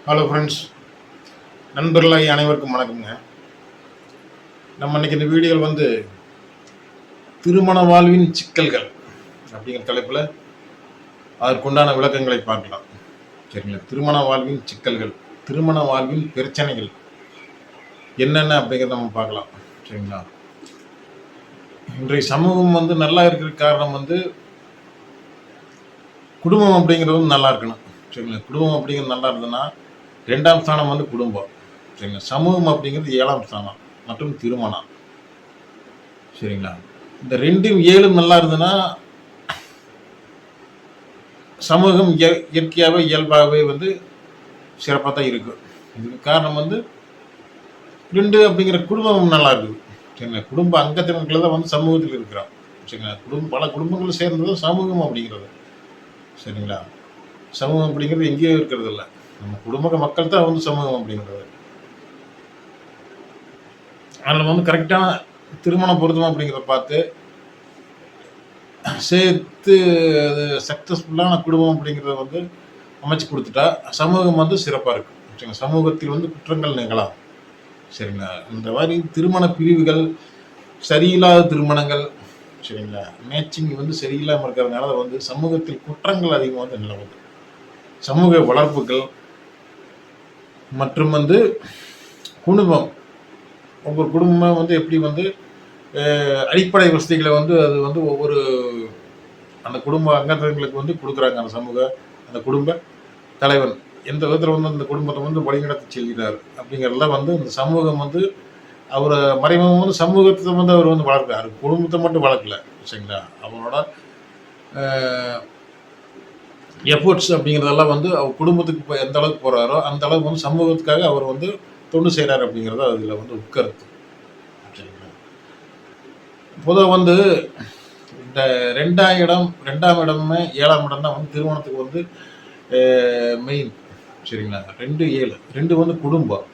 Hello friends, நண்பர்களாகி அனைவருக்கும் வணக்கம்ங்க. நம்ம இன்னைக்கு இந்த வீடியோவில் திருமண வாழ்வின் சிக்கல்கள் அப்படிங்கிற தலைப்பில் அதற்குண்டான விளக்கங்களை பார்க்கலாம். சரிங்களா? திருமண வாழ்வின் சிக்கல்கள், திருமண வாழ்வின் பிரச்சனைகள் என்னென்ன அப்படிங்கிறத நம்ம பார்க்கலாம். சரிங்களா? இன்றைய சமூகம் நல்லா இருக்கிற காரணம் குடும்பம் அப்படிங்கிறது நல்லா இருக்கணும். சரிங்களா? குடும்பம் அப்படிங்கிறது நல்லா இருந்ததுன்னா ரெண்டாம் ஸ்தானம் குடும்பம். சரிங்களா? சமூகம் அப்படிங்கிறது 7ஆம் ஸ்தானம் மற்றும் திருமணம். சரிங்களா? இந்த 2ம் 7ம் நல்லா இருந்ததுன்னா சமூகம் இயற்கையாகவே இயல்பாகவே சிறப்பாக தான் இருக்கும். இதுக்கு காரணம் 2 அப்படிங்கிற குடும்பம் நல்லா இருக்குது. சரிங்களா? குடும்ப அங்கத்தினர்கள் தான் சமூகத்தில் இருக்கிறோம். சரிங்களா? பல குடும்பங்கள் சேர்ந்தது சமூகம் அப்படிங்கிறது. சரிங்களா? சமூகம் அப்படிங்கிறது எங்கேயோ இருக்கிறது இல்லை, நம்ம குடும்ப மக்கள் தான் சமூகம் அப்படிங்கிறது. அதில் கரெக்டான திருமண பொருத்தம் அப்படிங்கிறத பார்த்து சேர்த்து அது சக்ஸஸ்ஃபுல்லான குடும்பம் அப்படிங்கிறத அமைச்சு கொடுத்துட்டா சமூகம் சிறப்பாக இருக்கும். சரிங்களா? சமூகத்தில் குற்றங்கள் நிகழாம். சரிங்களா? இந்த மாதிரி திருமண பிரிவுகள், சரியில்லாத திருமணங்கள், சரிங்களா, மேட்சிங் சரியில்லாமல் இருக்கிறதுனால சமூகத்தில் குற்றங்கள் அதிகமாக நிலவுது. சமூக வளர்ப்புகள் மற்றும் குடும்பம், ஒவ்வொரு குடும்பம் எப்படி அடிப்படை வசதிகளை அது ஒவ்வொரு அந்த குடும்ப அங்கங்களுக்கு கொடுக்குறாங்க. அந்த சமூக அந்த குடும்ப தலைவன் எந்த விதத்தில் அந்த குடும்பத்தை வழிநடத்தி செல்கிறார் அப்படிங்கிறதெல்லாம் அந்த சமூகம் அவரை மறைமுகம் சமூகத்தை அவர் வளர்க்கிறார். குடும்பத்தை மட்டும் வளர்க்கல. சரிங்களா? அவரோட எஃபோர்ட்ஸ் அப்படிங்கிறதெல்லாம் அவர் குடும்பத்துக்கு எந்த அளவுக்கு போகிறாரோ அந்த அளவுக்கு சமூகத்துக்காக அவர் தொண்டு செய்கிறார் அப்படிங்கிறத அதில் உட்கருத்து. சரிங்களா? பொதுவாக இந்த 2ஆம் இடமே 7ஆம் இடம் தான் திருமணத்துக்கு மெயின். சரிங்களா? 2 7 2 குடும்பம்,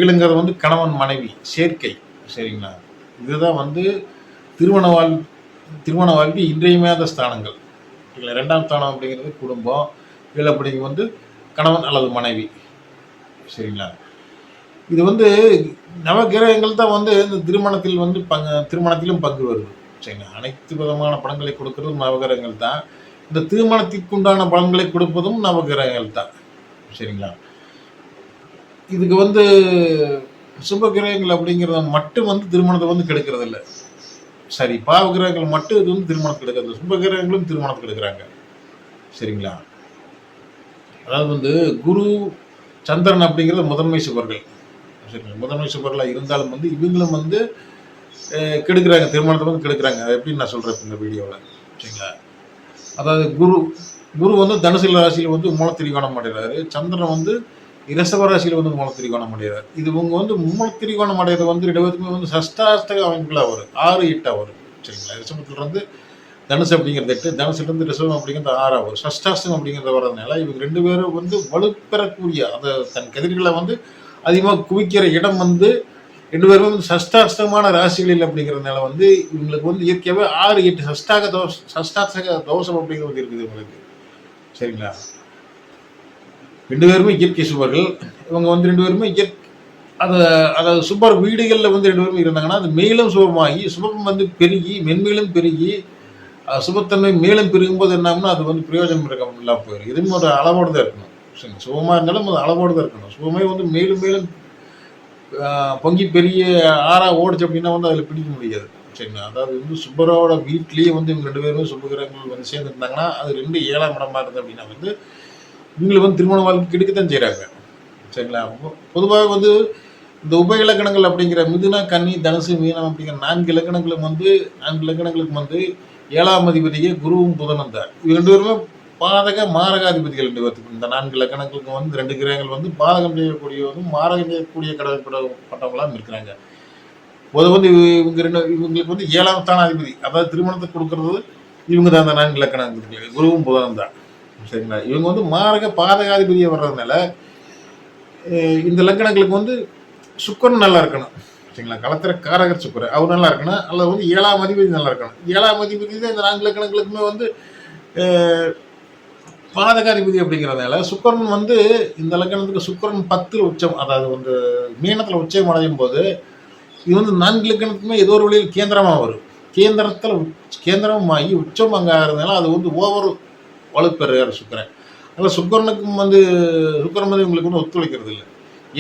7ங்கிறது கணவன் மனைவி சேர்க்கை. சரிங்களா? இதுதான் திருமண வாழ்க்கை இன்றியமையாத ஸ்தானங்கள். சரிங்களா? 2ஆம் ஸ்தானம் அப்படிங்கிறது குடும்பம், 7 அப்படிங்கிறது கணவன் அல்லது மனைவி. சரிங்களா? இது நவகிரகங்கள் தான் இந்த திருமணத்தில் திருமணத்திலும் பங்கு வருது. சரிங்களா? அனைத்து விதமான பலன்களை கொடுக்கறதும் நவகிரகங்கள் தான். இந்த திருமணத்திற்குண்டான பலன்களை கொடுப்பதும் நவகிரகங்கள் தான். சரிங்களா? இதுக்கு சுபகிரகங்கள் அப்படிங்கிறத மட்டும் திருமணத்தை கெடுக்கிறது இல்லை. சரி, பாவகிரகங்கள் மட்டும் இது திருமணத்துக்கு எடுக்கிறது, சுபகிரகங்களும் திருமணத்துக்கு எடுக்கிறாங்க. சரிங்களா? அதாவது குரு சந்திரன் அப்படிங்கிறது முதன்மை சுபர்கள். சரிங்களா? முதன்மை சுபர்களாக இருந்தாலும் இவங்களும் கெடுக்கிறாங்க, திருமணத்தை கெடுக்கிறாங்க. அது எப்படின்னு நான் சொல்கிறேன் இந்த வீடியோவில். சரிங்களா? அதாவது குரு தனுசு ராசியில் மூலத்திரிகோணம் அடைகிறாரு. சந்திரன் ரிஷப ராசியில் மூலத்திரிகோணம் அடைகிறார். இது இவங்க மூலத்திரிகோணம் அடைகிறது 2 பேருக்குமே சஷ்டாஷ்டக அமைப்புகளாக வரும், 6 8 வரும். சரிங்களா? ரிஷபத்திலிருந்து தனுசு அப்படிங்கிறது 8, தனுசுலேருந்து ரிஷபம் அப்படிங்கிறது 6 வரும். சஷ்டாஷ்டகம் அப்படிங்கிறது வர்றதுனால இவங்க 2 பேரும் வலுப்பெறக்கூடிய அந்த தன் கதிர்களை அதிகமாக குவிக்கிற இடம் 2 பேரும் சஷ்டாஷ்டகமான ராசிகளில் அப்படிங்கிறதுனால இவங்களுக்கு இயற்கையாகவே 6 8 சஷ்டாஷ்டக தோஷம் அப்படிங்கிறது இருக்குது இவங்களுக்கு. சரிங்களா? 2 பேருமே இயற்கை சுபர்கள். இவங்க 2 பேருமே அதாவது சுபர் வீடுகளில் 2 பேரும் இருந்தாங்கன்னா அது மேலும் சுபமாகி சுபம் பெருகி மென்மேலும் பெருகி சுபத்தன்மை மேலும் பெருகும்போது என்னாகும்னா அது பிரயோஜனம் இல்லாமல் போயிடும். இதுவும் ஒரு அளவோடு தான் இருக்கணும். சரி, சுபமாக இருந்தாலும் அது அளவோடு தான் இருக்கணும். சுபமே மேலும் மேலும் பொங்கி பெரிய ஆறாக ஓடிச்சு அப்படின்னா அதில் பிடிக்க முடியாது. சரிங்களா? அதாவது சுபரோட வீட்லேயே இவங்க 2 பேருமே சுபகிரகங்கள் சேர்ந்துருந்தாங்கன்னா அது 2 7ஆம் இடமா இருந்தது அப்படின்னா இவங்களுக்கு திருமண வாழ்க்கை கெடுக்கத்தான் செய்கிறாங்க. சரிங்களா? பொதுவாக இந்த உப இலக்கணங்கள் அப்படிங்கிற மிதுன, கன்னி, தனுசு, மீனம் அப்படிங்கிற 4 இலக்கணங்களும் 4 இலக்கணங்களுக்கு 7ஆம் அதிபதியே குருவும் புதனும் தான். இவங்க 2 பேருமே பாதக மாரகாதிபதிகள். 2 பேருக்கு இந்த 4 இலக்கணங்களுக்கு 2 கிரகங்கள் பாதகம் செய்யக்கூடியவரும் மாரகம் செய்யக்கூடிய கடவுள்பட்டவங்களாம் இருக்கிறாங்க. இவங்களுக்கு 7ஆம் ஸ்தானாதிபதி, அதாவது திருமணத்தை கொடுக்கறது இவங்க தான். அந்த 4 இலக்கணங்களுக்கு குருவும் புதனும் தான். சரிங்களா? இவங்க மாரக பாதகாதிபதியை வர்றதுனால இந்த லக்கணங்களுக்கு சுக்கரன் நல்லா இருக்கணும். சரிங்களா? களத்திர காரகர் சுக்கரன் அவர் நல்லா இருக்கணும், அல்லது 7ஆம் அதிபதி நல்லா இருக்கணும். 7ஆம் அதிபதி தான் இந்த 4 லக்கணங்களுக்குமே பாதகாதிபதி அப்படிங்கிறதுனால சுக்கிரன் வந்து இந்த லக்கணத்துக்கு சுக்கிரன் 10 உச்சம், அதாவது வந்து மீனத்துல உச்சம் அடையும் போது இது வந்து 4 லக்கணத்துக்குமே ஏதோ ஒரு வழியில் கேந்திரமா வரும். கேந்திரத்துல கேந்திரமாகி உச்சம் அங்க ஆகிறதுனால அது வந்து ஓவர் வலுப்பெறுகிறார் சுக்கிரன். அதனால சுக்கிரனுக்கும் வந்து சுக்கிரன் வந்து இவங்களுக்கு வந்து ஒத்துழைக்கிறது இல்லை.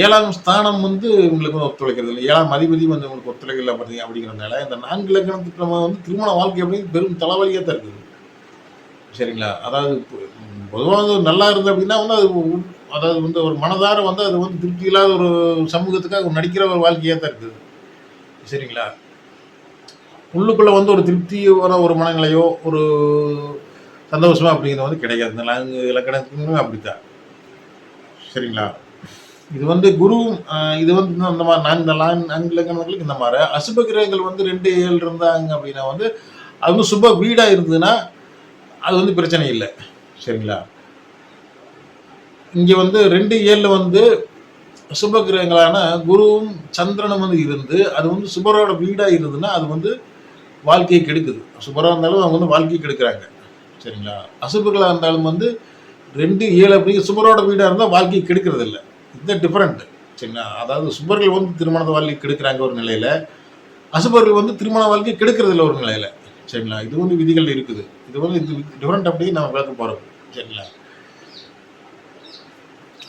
7ஆம் ஸ்தானம் வந்து இவங்களுக்கு வந்து ஒத்துழைக்கிறது இல்லை. 7ஆம் அதிபதி வந்து உங்களுக்கு ஒத்துழைக்கல பார்த்தீங்க அப்படிங்கிறதுனால இந்த 4 லக்கணத்துக்கு நம்ம வந்து திருமண வாழ்க்கை அப்படின்னு பெரும் தலைவலியாக தான் இருக்குது. சரிங்களா? அதாவது பொதுவா வந்து நல்லா இருந்தது அப்படின்னா வந்து அது அதாவது வந்து ஒரு மனதார வந்து அது வந்து திருப்தி இல்லாத ஒரு சமூகத்துக்காக நடிக்கிற ஒரு வாழ்க்கையா தான் இருக்குது. சரிங்களா? உள்ளுக்குள்ள வந்து ஒரு திருப்தி வர ஒரு மனநிலையோ, ஒரு சந்தோஷமா அப்படிங்கிறது வந்து கிடையாது. இந்த 4 இலக்கணத்துக்குமே அப்படித்தான். சரிங்களா? இது வந்து குருவும் இது வந்து அந்த மாதிரி 4 இலக்கணங்களுக்கு இந்த மாதிரி அசுப கிரகங்கள் வந்து 2, 7 இருந்தாங்க அப்படின்னா வந்து அது வந்து சுப வீடா இருந்ததுன்னா அது வந்து பிரச்சனை இல்லை. சரிங்களா? இங்க வந்து 2, 7 வந்து சுப கிரகங்களான குருவும் சந்திரனும் வந்து இருந்து அது வந்து சுபரோட வீடா இருந்ததுன்னா அது வந்து வாழ்க்கையை கெடுக்குது. சுபரா இருந்தாலும் அவங்க வந்து வாழ்க்கையை கெடுக்கிறாங்க. சரிங்களா? அசுபர்களா இருந்தாலும் வந்து 2, 7 அப்படிங்கிற சுபரோட வீடா இருந்தால் வாழ்க்கையை கெடுக்கிறது இல்லை. இது டிஃபரெண்ட். சரிங்களா? அதாவது சுபர்கள் வந்து திருமண வாழ்க்கை கெடுக்கிறாங்க ஒரு நிலையில, அசுபர்கள் வந்து திருமண வாழ்க்கை கெடுக்கிறது இல்லை ஒரு நிலையில. சரிங்களா? இது வந்து விதிகள் இருக்குது. இது வந்து இது டிஃபரெண்ட் அப்படின்னு நம்ம விளக்க போறோம். சரிங்களா?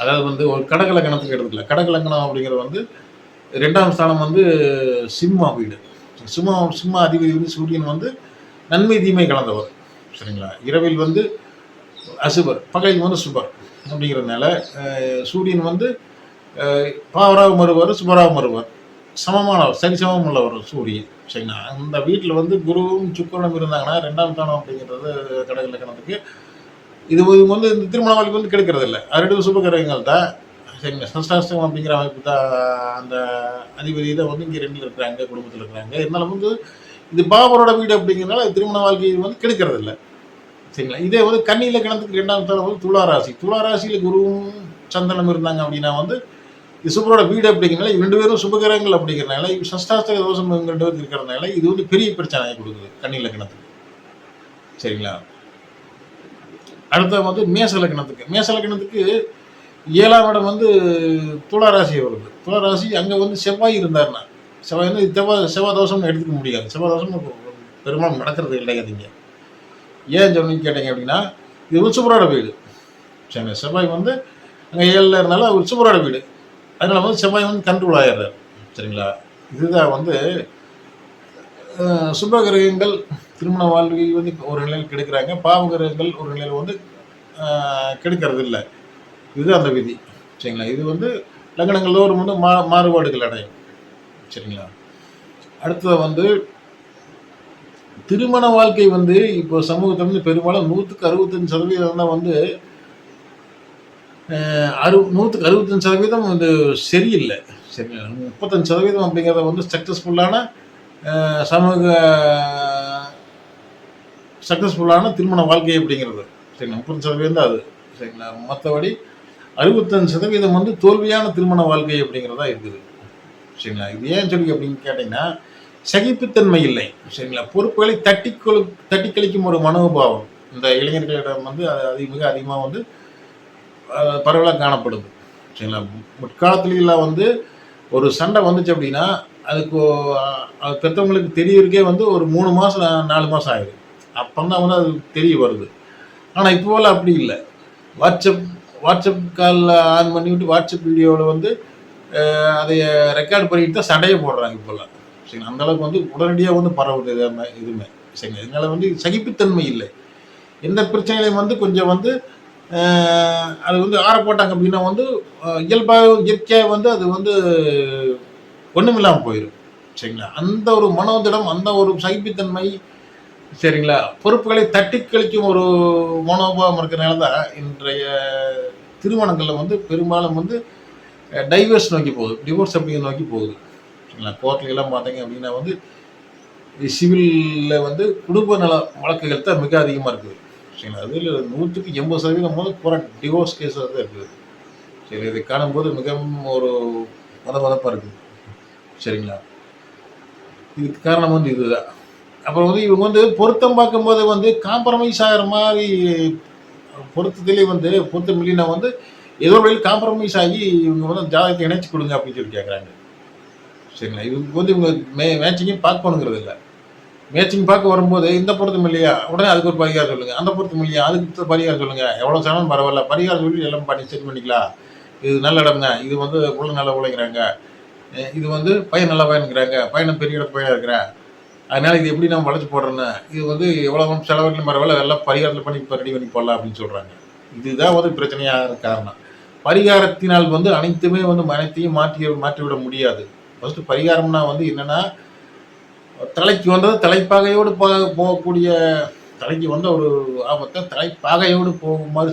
அதாவது வந்து ஒரு கடக லக்கணத்துக்கு எடுத்துக்கலாம். கடக லக்கணம் அப்படிங்கிறது வந்து 2ஆம் ஸ்தானம் வந்து சிம்ம வீடு. சிம்ம அதிபதி வந்து சூரியன் வந்து நன்மை தீமை கலந்தவர். சரிங்களா? இரவில் வந்து அசுபர், பகலில் வந்து சுபர் அப்படிங்கிறதுனால சூரியன் வந்து பாவராக மறுவார், சுபராக மறுவார், சமமானவர், சரிசமம் உள்ளவர் சூரியன். சரிங்களா? அந்த வீட்டில் வந்து குருவும் சுக்கிரனும் இருந்தாங்கன்னா 2ஆம் ஸ்தானம் அப்படிங்கிறது கடக லக்கணத்துக்கு இது வந்து இந்த திருமண வாழ்க்கை வந்து கெடுக்கிறது இல்லை. அது சுப கிரகங்கள் தான். சரிங்களா? சஷ்டாஷ்டகம் அப்படிங்கிற அமைப்பு தான். அந்த அதிபதி தான் வந்து இங்கே 2 இருக்கிறாங்க, குடும்பத்தில் இருக்கிறாங்க. இருந்தாலும் வந்து இது பாவரோட வீடு அப்படிங்கிறதுனால திருமண வாழ்க்கையை வந்து கெடுக்கிறது இல்லை. சரிங்களா? இதே வந்து கன்னி லக்கணத்துக்கு 2ஆம் ஸ்தானம் வந்து துலா ராசி. துலா ராசியில் குருவும் சந்திரனும் இருந்தாங்க அப்படின்னா வந்து இது சுபரோட வீடு அப்படிங்கிறனால 2 பேரும் சுபகிரகங்கள் அப்படிங்கிறனால சஷ்டாஷ்டக தோஷம் 2 பேருக்கு இருக்கிறதுனால இது வந்து பெரிய பிரச்சனையை கொடுக்குது கன்னி லக்கணத்துக்கு. சரிங்களா? அடுத்த வந்து மேச லக்கணத்துக்கு 7ஆம் இடம் வந்து துலா ராசி வருது. துலா ராசி அங்கே வந்து செவ்வாய் இருந்தாருன்னா செவ்வாய் வந்து செவ்வாய் தோஷம்னு எடுத்துக்க முடியாது. செவ்வாய் தோஷம் பெரும்பாலும் நடக்கிறது கிடையாதுங்க. ஏன் சொன்னீங்க கேட்டீங்க அப்படின்னா இது வந்து சுபரோட வீடு. சரிங்களா? செவ்வாய் வந்து அங்கே 7ல் இருந்தாலும் அவர் சுபரோட வீடு. அதனால வந்து செவ்வாய் வந்து கண்ட்ரோல் ஆயிடுறாரு. சரிங்களா? இதுதான் வந்து சுப கிரகங்கள் திருமண வாழ்க்கை வந்து ஒரு நிலையில் கெடுக்கிறாங்க, பாவ கிரகங்கள் ஒரு நிலையில் வந்து கெடுக்கிறது இல்லை. இதுதான் அந்த விதி. சரிங்களா? இது வந்து லக்னங்கள் தோறும் வந்து மாறுபாடுகள் அடையும். சரிங்களா? அடுத்தது வந்து திருமண வாழ்க்கை வந்து இப்போ சமூகத்தில் வந்து பெரும்பாலும் 165% தான் வந்து 165% வந்து சரியில்லை. சரிங்களா? 35% அப்படிங்கிறத வந்து சக்ஸஸ்ஃபுல்லான சமூக சக்ஸஸ்ஃபுல்லான திருமண வாழ்க்கை அப்படிங்கிறது. சரிங்களா? 30% தான் அது. சரிங்களா? மற்றபடி 65% வந்து தோல்வியான திருமண வாழ்க்கை அப்படிங்கிறதா இருக்குது. சரிங்களா? இது ஏன் சொல்லி அப்படின்னு கேட்டிங்கன்னா சகிப்புத்தன்மை இல்லை. சரிங்களா? பொறுப்புகளை தட்டி கழிக்கும் ஒரு மனோபாவம் இந்த இளைஞர்களிடம் வந்து அது மிக அதிகமாக வந்து பரவலாக காணப்படுது. சரிங்களா? முற்காலத்துலாம் வந்து ஒரு சண்டை வந்துச்சு அப்படின்னா அதுக்கு பெற்றவங்களுக்கு தெரியறதுக்கே வந்து ஒரு 3 மாதம் 4 மாதம் ஆயிடும். அப்போ தான் வந்து அது தெரிய வருது. ஆனால் இப்போ போல் அப்படி இல்லை. வாட்ஸ்அப் காலில் ஆன் பண்ணிவிட்டு வாட்ஸ்அப் வீடியோவில் வந்து அதை ரெக்கார்ட் பண்ணிட்டு தான் சண்டையை போடுறாங்க இப்போல்லாம். சரிங்களா? அந்தளவுக்கு வந்து உடனடியாக வந்து பரவுது இதுவுமே. சரிங்களா? இதனால் வந்து சகிப்புத்தன்மை இல்லை. எந்த பிரச்சனையிலையும் வந்து கொஞ்சம் வந்து அது வந்து ஆற போட்டாங்க அப்படின்னா வந்து இயற்கையாக வந்து அது வந்து ஒன்றுமில்லாமல் போயிடும். சரிங்களா? அந்த ஒரு மனோதிடம், அந்த ஒரு சகிப்புத்தன்மை, சரிங்களா, பொறுப்புகளை தட்டி கழிக்கும் ஒரு மனோபாவம் இருக்கிறனால தான் இன்றைய திருமணங்களில் வந்து பெரும்பாலும் வந்து டைவர்ஸ் நோக்கி போகுது, டிவோர்ஸ் அப்படிங்கிற நோக்கி போகுது. சரிங்களா? கோர்ட்லாம் பார்த்தீங்க அப்படின்னா வந்து சிவிலில் வந்து குடும்ப நல வழக்குகள் தான் மிக அதிகமாக இருக்குது. சரிங்களா? அதில் 180% போது பூரா டிவோர்ஸ் கேஸாக தான் இருக்குது. சரி, இதை காணும்போது மிகவும் ஒரு மதமதப்பாக இருக்குது. சரிங்களா? இதுக்கு காரணம் வந்து இதுதான். அப்புறம் வந்து இவங்க வந்து பொருத்தம் பார்க்கும்போது வந்து காம்ப்ரமைஸ் ஆகிற மாதிரி பொருத்தத்திலே வந்து பொருத்தம் இல்லைன்னா வந்து ஏதோ ஒரு வழியில் காம்ப்ரமைஸ் ஆகி இவங்க வந்து ஜாதகத்தை இணைச்சு கொடுங்க அப்படின்னு சொல்லி கேட்குறாங்க. சரிங்களா, இவங்க வந்து இவங்க மேட்சிங்கும் பார்க்கணுங்கிறது இல்லை. மேட்சிங் பார்க்க வரும்போது இந்த பொருத்தம் இல்லையா, உடனே அதுக்கு ஒரு பரிகாரம் சொல்லுங்க. அந்த பொருத்தம் இல்லையா, அதுக்கு பரிகாரம் சொல்லுங்க. எவ்வளோ செலவும் பரவாயில்ல, பரிகாரம் சொல்லி எல்லாம் பண்ணி செட் பண்ணிக்கலாம். இது நல்ல இடம்ங்க, இது வந்து உள்ள நல்லா உழைக்கிறாங்க, இது வந்து பையன் நல்லா பையனுங்கிறாங்க, பையனை பெரிய இடத்து பையனாக இருக்கிறேன், அதனால இது எப்படி நம்ம வளைச்சு போடுறோன்னு, இது வந்து எவ்வளோ செலவுகளும் பரவாயில்ல, எல்லாம் பரிகாரத்தில் பண்ணி இப்போ ரெடி பண்ணி போடலாம் அப்படின்னு சொல்கிறாங்க. இதுதான் வந்து பிரச்சனையாக காரணம். பரிகாரத்தினால் வந்து அனைத்துமே வந்து அனைத்தையும் மாற்றிவிட முடியாது. ஃபர்ஸ்ட் பரிகாரம்னா வந்து என்னன்னா, தலைக்கு வந்தது தலைப்பாகையோடு போகக்கூடிய, தலைக்கு வந்த ஒரு ஆபத்தை தலைப்பாகையோடு போகுமாறு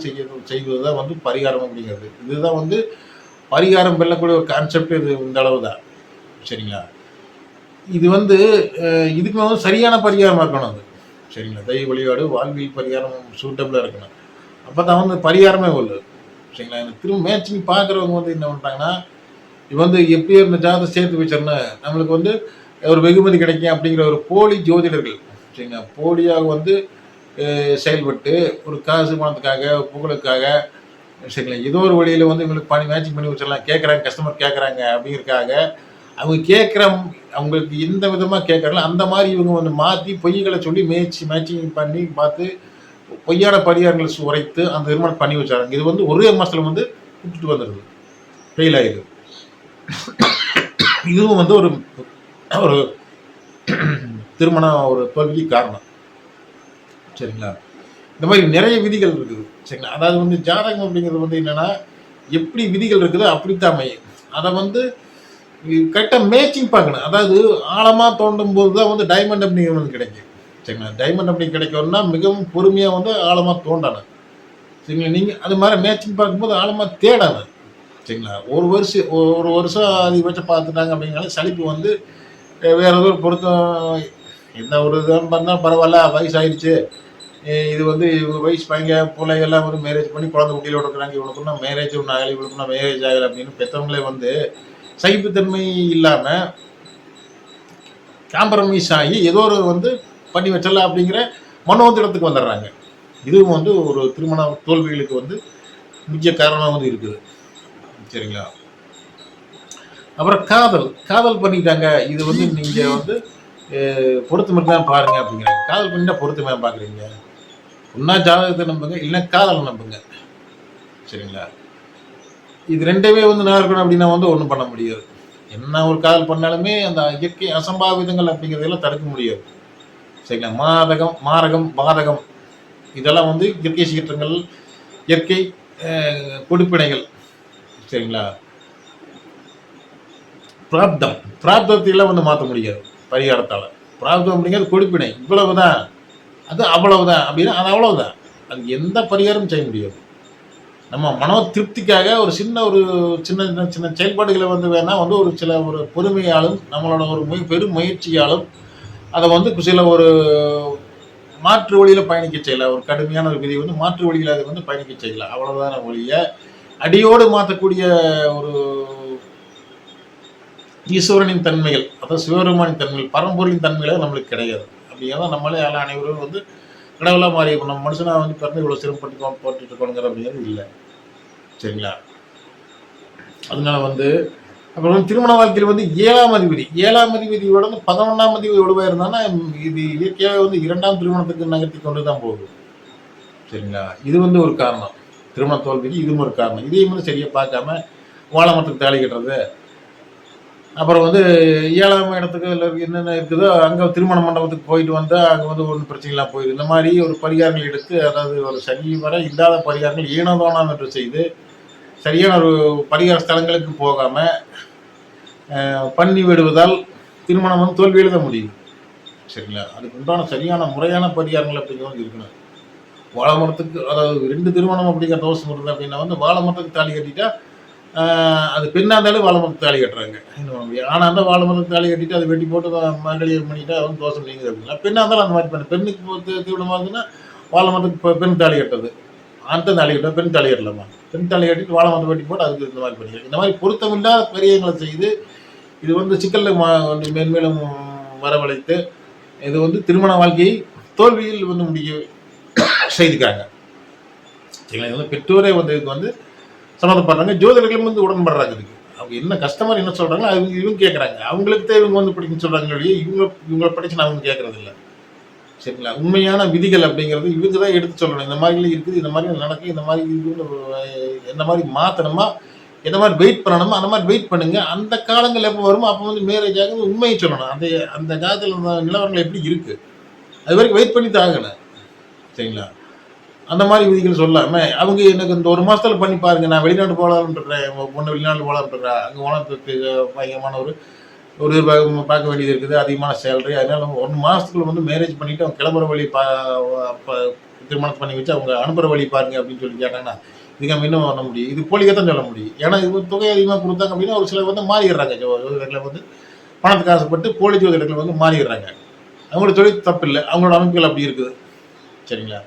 செய்வது தான் வந்து பரிகாரம் அப்படிங்கிறது. இதுதான் வந்து பரிகாரம் வெல்லக்கூடிய ஒரு கான்செப்ட். இது இந்த அளவு தான். சரிங்களா, இது வந்து இதுக்கு வந்து சரியான பரிகாரமாக இருக்கணும். அது சரிங்களா, தெய்வ வழிபாடு வாழ்வியல் பரிகாரம் சூட்டபிளாக இருக்கணும். அப்போ தான் வந்து பரிகாரமே உள்ளது. சரிங்களா, இந்த திரும்ப மேட்சிங் பார்க்குறவங்க வந்து என்ன பண்ணுறாங்கன்னா, இது வந்து எப்படியோ இந்த ஜாதகம் சேர்த்து வச்சிடணும், நம்மளுக்கு வந்து ஒரு வெகுமதி கிடைக்கும் அப்படிங்கிற ஒரு போலி ஜோதிடர்கள். சரிங்களா, போலியாக வந்து செயல்பட்டு ஒரு காசு பணத்துக்காக புகழுக்காக, சரிங்களா, ஏதோ ஒரு வழியில் வந்து இவங்களுக்கு மேட்சிங் பண்ணி வச்சிடலாம், கேட்குறாங்க, கஸ்டமர் கேட்குறாங்க அப்படிங்கிறக்காக அவங்க கேட்குற, அவங்களுக்கு எந்த விதமாக கேட்குறாங்களோ அந்த மாதிரி இவங்க வந்து மாற்றி பொய்களை சொல்லி மேட்சிங் பண்ணி பார்த்து பொய்யான பரிகாரங்களை உரைத்து அந்த திருமணம் பண்ணி வச்சாங்க. இது வந்து ஒரே மாதத்தில் வந்து விட்டுட்டு வந்துடுது, ஃபெயில் ஆகிடுது. இதுவும் வந்து ஒரு ஒரு திருமணம் ஒரு தோல்விக்கு காரணம். சரிங்களா, இந்த மாதிரி நிறைய விதிகள் இருக்குது. சரிங்களா, அதாவது வந்து ஜாதகம் அப்படிங்கிறது வந்து என்னன்னா, எப்படி விதிகள் இருக்குதோ அப்படித்தான் அமையும். அதை வந்து கரெக்டாக மேட்சிங் பார்க்கணும். அதாவது ஆழமாக தோண்டும் போது தான் வந்து டைமண்ட் அப்படிங்கிறது கிடைக்கும். சரிங்களா, டைமண்ட் அப்படி கிடைக்கணும்னா மிகவும் பொறுமையாக வந்து ஆழமாக தோண்டணும். சரிங்களா, நீங்கள் அது மாதிரி மேட்சிங் பார்க்கும்போது ஆழமாக தேடணும். சரிங்களா, ஒரு வருஷம் அதிகபட்சம் பார்த்துட்டாங்க அப்படிங்கிறனால சலிப்பு வந்து வேற ஏதோ ஒரு பொருத்தம், எந்த ஒரு இதாக பண்ணால் பரவாயில்ல, வயசாகிடுச்சு, இது வந்து இவங்க வயசு பையங்க பிள்ளைகள்லாம் வந்து மேரேஜ் பண்ணி குழந்தை குட்டியில் இருக்கிறாங்க, இவனுக்குன்னா மேரேஜ் ஒன்று ஆகலை, இவனுக்குன்னா மேரேஜ் ஆகலை அப்படின்னு பெற்றவங்களே வந்து சகிப்புத்தன்மை இல்லாமல் காம்ப்ரமைஸ் ஆகி ஏதோ ஒரு வந்து பண்ணி வச்சிடலாம் அப்படிங்கிற மனோதிடத்துக்கு வந்துடுறாங்க. இதுவும் வந்து ஒரு திருமண தோல்விகளுக்கு வந்து முக்கிய காரணமாக வந்து இருக்குது. சரிங்களா, அப்புறம் காதல் பண்ணிட்டாங்க, இது வந்து நீங்கள் வந்து பொருத்தம் தான் பாருங்க அப்படிங்கிறாங்க. காதல் பண்ணிட்டா பொருத்தமே பார்க்குறீங்க, ஒன்றா ஜாதகத்தை நம்புங்க, இல்லைன்னா காதலை நம்புங்க. சரிங்களா, இது ரெண்டுமே வந்து நல்லா இருக்கணும் அப்படின்னா வந்து ஒன்றும் பண்ண முடியாது. என்ன ஒரு காதல் பண்ணாலுமே அந்த இயற்கை அசம்பாவிதங்கள் அப்படிங்கிறதெல்லாம் தடுக்க முடியாது. சரிங்களா, மாரகம் பாதகம் இதெல்லாம் வந்து இயற்கை சீற்றங்கள், இயற்கை கொடுப்பினைகள். சரிங்களா, பிராப்தத்தையெல்லாம் வந்து மாற்ற முடியாது பரிகாரத்தால். பிராப்தம் அப்படிங்கிறது கொடுப்பினை, இவ்வளவுதான், அது அவ்வளவுதான் அப்படின்னா அது அவ்வளவுதான். அது எந்த பரிகாரமும் செய்ய முடியாது. நம்ம மனோ திருப்திக்காக ஒரு சின்ன சின்ன செயல்பாடுகளை வந்து வேணால் வந்து ஒரு பொறுமையாலும் நம்மளோட ஒரு பெரும் முயற்சியாலும் அதை வந்து சில ஒரு மாற்று வழியில் பயணிக்க செய்யலாம். ஒரு கடுமையான ஒரு விதியை வந்து மாற்று வழியில் அதை வந்து பயணிக்க செய்யலாம். அவ்வளவுதான ஒழிய அடியோடு மாற்றக்கூடிய ஒரு ஈஸ்வரனின் தன்மைகள், அதாவது சிவபெருமானின் தன்மைகள், பரம்பொருளின் தன்மைகள் நம்மளுக்கு கிடையாது. அப்படிங்கிறத நம்மளே அனைவரும் வந்து கடவுளாக மாறி நம்ம மனுஷனாக வந்து பிறந்து இவ்வளோ சிரமப்பட்டு இருக்கணுங்கிற அப்படிங்கிறது இல்லை. சரிங்களா, அதனால வந்து அப்புறம் திருமண வாழ்க்கையில் வந்து 7ஆம் அதிபதியோட 11ஆம் அதிபதி எவ்வளவா இருந்தாங்கன்னா இது இயற்கையாக வந்து 2ஆம் திருமணத்துக்கு நகர்த்தி கொண்டு தான் போகுது. சரிங்களா, இது வந்து ஒரு காரணம், திருமண தோல்விக்கு இதுவும் ஒரு காரணம். இதையும் வந்து சரியாக பார்க்காம வாழமரத்துக்கு தாலி கட்டுறது, அப்புறம் வந்து 7ஆம் இடத்துக்கு என்னென்ன இருக்குதோ அங்கே திருமண மண்டபத்துக்கு போயிட்டு வந்தால் அங்கே வந்து ஒன்றும் பிரச்சனைலாம் போயிடுது. இந்த மாதிரி ஒரு பரிகாரங்கள் எடுத்து, அதாவது ஒரு சரி வர இல்லாத பரிகாரங்கள் ஈனதோணாம் என்று செய்து சரியான ஒரு பரிகார ஸ்தலங்களுக்கு போகாமல் பண்ணி விடுவதால் திருமணம் வந்து தோல்வியில் தான் முடியுது. சரிங்களா, அதுக்கு உண்டான சரியான முறையான பரிகாரங்கள் அப்படிங்கிறது இருக்கணும். வாழைமரத்துக்கு, அதாவது 2 திருமணம் அப்படிங்கிற தோஷம் இருக்குது அப்படின்னா வந்து வாழைமரத்துக்கு தாலி கட்டிட்டா அது பெண்ணாக இருந்தாலும் வாழைமரத்துக்கு தாலி கட்டுறாங்க. ஆனால் இருந்தால் வாழைமரத்துக்கு தாலி கட்டிட்டு அதை வெட்டி போட்டு மகளிர் பண்ணிட்டா வந்து தோஷம் நீங்குது அப்படின்னா, பெண்ணாக இருந்தாலும் அந்த மாதிரி பண்ணு. பெண்ணுக்கு தீவிரமாக இருந்துன்னா வாழைமரத்துக்கு பெண் தாலி கட்டுறது, ஆண்ட தாலி கட்ட பெண் தாலி கட்டலாமா, பெண் தாலி கட்டிட்டு வாழைமரத்தை வெட்டி போட்டு அதுக்கு இந்த மாதிரி பண்ணிக்கலாம். இந்த மாதிரி பொருத்தமில்லாத பெரியங்களை செய்து இது வந்து சிக்கலில் மேன்மேலும் வரவழைத்து இது வந்து திருமண வாழ்க்கையை தோல்வியில் வந்து முடிய செய்துக்காங்க. சரிங்களா? இது வந்து பெற்றோரே வந்து இதுக்கு வந்து சம்மந்தப்படுறாங்க. ஜோதிடர்களும் வந்து உடன்படுறாங்க இதுக்கு. அவங்க என்ன கஸ்டமர் என்ன சொல்றாங்களோ இவங்க கேட்குறாங்க. அவங்களுக்கு தான் இவங்க வந்து பிடிக்குன்னு சொல்றாங்களே ஒழிய, இவங்கள படிச்சு அவங்க கேட்கறதில்ல. சரிங்களா? உண்மையான விதிகள் அப்படிங்கிறது இவங்க தான் எடுத்து சொல்லணும். இந்த மாதிரிலாம் இருக்குது, இந்த மாதிரி நடக்கும், இந்த மாதிரி இதுன்னு எந்த மாதிரி மாத்தணுமா, எந்த மாதிரி வெயிட் பண்ணணுமோ, அந்த மாதிரி வெயிட் பண்ணுங்க. அந்த காலங்கள் எப்போ வருமோ அப்போ வந்து மேரேஜ் ஆகுது உண்மையை சொல்லணும். அந்த அந்த காலத்துல இருந்த நிலவரங்கள் எப்படி இருக்கு? அது வரைக்கும் வெயிட் பண்ணி தான் ஆகணும். சரிங்களா? அந்த மாதிரி விதிகள் சொல்லாம, அவங்க எனக்கு இந்த 1 மாசத்துல பண்ணி பாருங்க. நான் வெளிநாடு போலாம்ன்னு இருக்கிறேன். உங்க பொண்ணு வெளிநாடு போலாம்ன்னு இருக்கிறா. அங்க போனா பயங்கரமான ஒரு பார்க்க வேண்டியது இருக்குது. அதிகமான சேலரி. அதனால 1 மாசத்துக்குள்ள வந்து மேரேஜ் பண்ணிட்டு அவங்க கிளம்புற வழி திருமணம் பண்ணி வச்சு அவங்க அனுப்புற வழி பாருங்க அப்படின்னு சொல்லி கேட்டாங்கன்னா, இதுக்கு நம்ம என்ன பண்ண முடியும்? இது போலியா தான் சொல்ல முடியும். ஏன்னா இது தொகை அதிகமா குடுத்தாங்க அப்படின்னா ஒரு சிலர் வந்து மாறிடுறாங்க. ஜோதிடர்கள் வந்து பணத்துக்கு ஆசைப்பட்டு போலி ஜோதிடர்கள் வந்து மாறிடுறாங்க. அவங்களோட தொழில் தப்பு இல்ல. அவங்களோட அமைப்புகள் அப்படி இருக்குது. சரிங்களா?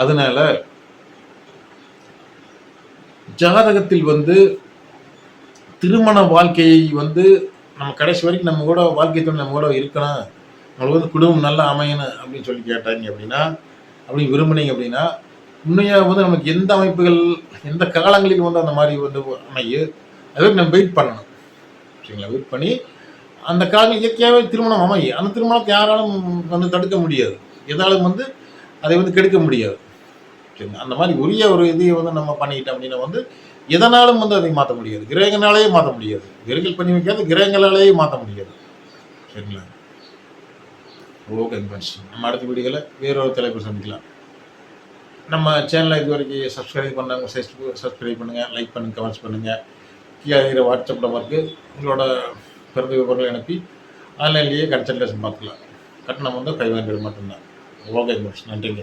அதனால ஜாதகத்தில் வந்து திருமண வாழ்க்கையை வந்து நம்ம கடைசி வரைக்கும் நம்ம கூட வாழ்க்கை துணை நம்ம கூட இருக்கணும். நம்மளுக்கு வந்து குடும்பம் நல்லா அமையணும் அப்படின்னு சொல்லி கேட்டாங்க அப்படின்னா, அப்படி விரும்புனீங்க அப்படின்னா, உண்மையா வந்து நமக்கு எந்த அமைப்புகள், எந்த காலங்களில் வந்து அந்த மாதிரி வந்து அமையும், அது வரைக்கும் நம்ம வெயிட் பண்ணணும். சரிங்களா? வெயிட் பண்ணி அந்த காலங்கள் இயற்கையாகவே திருமணம் அமையும். அந்த திருமணத்தை யாராலும் வந்து தடுக்க முடியாது. எதாலும் வந்து அதை வந்து கெடுக்க முடியாது. சரிங்களா? அந்த மாதிரி உரிய ஒரு இதையை வந்து நம்ம பண்ணிக்கிட்டோம் அப்படின்னா வந்து எதனாலும் வந்து அதை மாற்ற முடியாது. கிரகங்களாலேயே மாற்ற முடியாது. கிரகங்கள் பண்ணி வைக்காத கிரகங்களாலேயே மாற்ற முடியாது. சரிங்களா? Okay friends. நம்ம அடுத்த வீடியோவில் வேறொரு தலைப்பு சந்திக்கலாம். நம்ம சேனலை இது வரைக்கும் சப்ஸ்கிரைப் பண்ணவங்க சப்ஸ்கிரைப் பண்ணுங்கள், லைக் பண்ணுங்கள், கமெண்ட்ஸ் பண்ணுங்கள். கீழே இருக்கிற வாட்ஸ்அப் நம்பருக்கு உங்களோட பிறந்த விவரங்களை அனுப்பி ஆன்லைன்லேயே கன்சல்டேஷன் பார்த்துக்கலாம். கட்டணம் வந்து 500 மட்டும்தான். Okay friends. நன்றிங்க.